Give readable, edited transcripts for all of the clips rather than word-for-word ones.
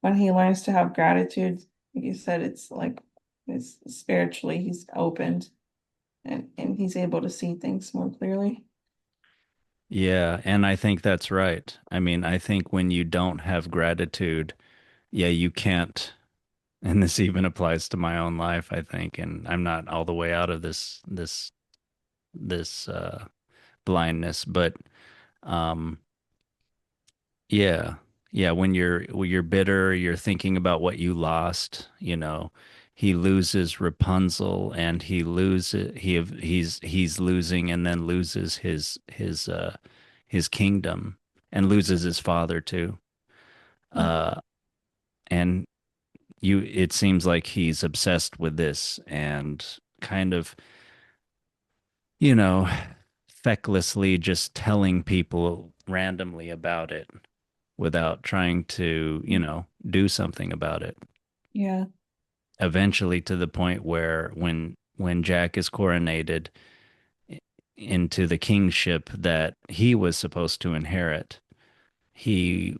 when he learns to have gratitude, like you said, it's like it's spiritually he's opened and he's able to see things more clearly. Yeah, and I think that's right. I mean, I think when you don't have gratitude, yeah, you can't, and this even applies to my own life, I think, and I'm not all the way out of this blindness, but um yeah. Yeah, when you're bitter, you're thinking about what you lost, he loses Rapunzel and he's losing and then loses his kingdom and loses his father too. Mm. Uh and it seems like he's obsessed with this and kind of, you know, fecklessly just telling people randomly about it without trying to, do something about it. Yeah. Eventually to the point where when Jack is coronated into the kingship that he was supposed to inherit, he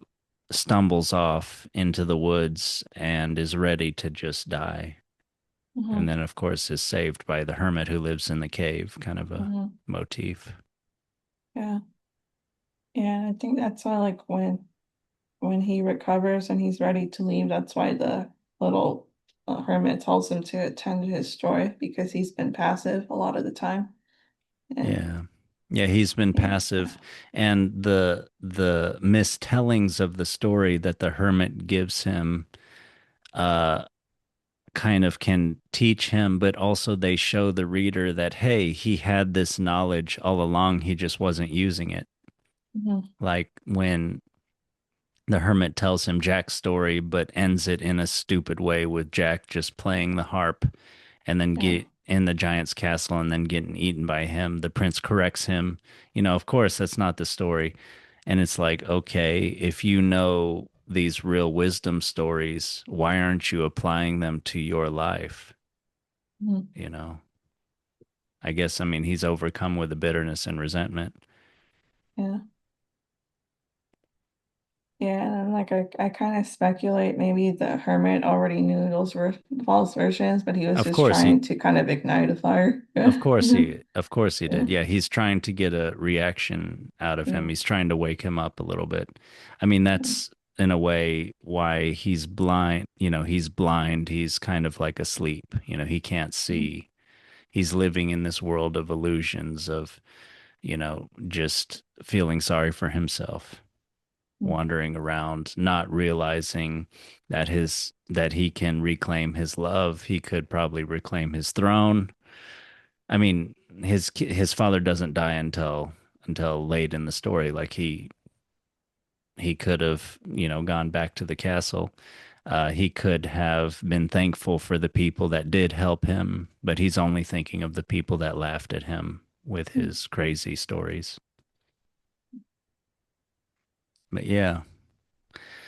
stumbles off into the woods and is ready to just die. And Hmm. then of course is saved by the hermit who lives in the cave, kind of a Hmm. motif. Yeah. Yeah. I think that's why like when he recovers and he's ready to leave, that's why the little hermit tells him to attend to his joy because he's been passive a lot of the time. And Yeah. Yeah, he's been yeah. passive, and the mistellings of the story that the hermit gives him uh kind of can teach him, but also they show the reader that hey, he had this knowledge all along, he just wasn't using it. Mhm. Like when the hermit tells him Jack's story, but ends it in a stupid way with Jack just playing the harp and then Yeah. get in the giant's castle and then getting eaten by him. The prince corrects him. Of course, that's not the story. And it's like, okay, if you know these real wisdom stories, why aren't you applying them to your life? Mhm. You know, I guess, I mean, he's overcome with the bitterness and resentment. Yeah. Yeah, and like I kind of speculate maybe the hermit already knew those were false versions, but he was Of just course, he trying to kind of ignite a fire. Of Yeah. course he Yeah. did. Yeah, he's trying to get a reaction out of him. Yeah. He's trying to wake him up a little bit. I mean, that's in a way why he's blind. He's blind. He's kind of like asleep. He can't see. He's living in this world of illusions of, just feeling sorry for himself, wandering around, not realizing that he can reclaim his love. He could probably reclaim his throne. I mean, his father doesn't die until late in the story. Like he could have, gone back to the castle. He could have been thankful for the people that did help him, but he's only thinking of the people that laughed at him with his crazy stories. But yeah.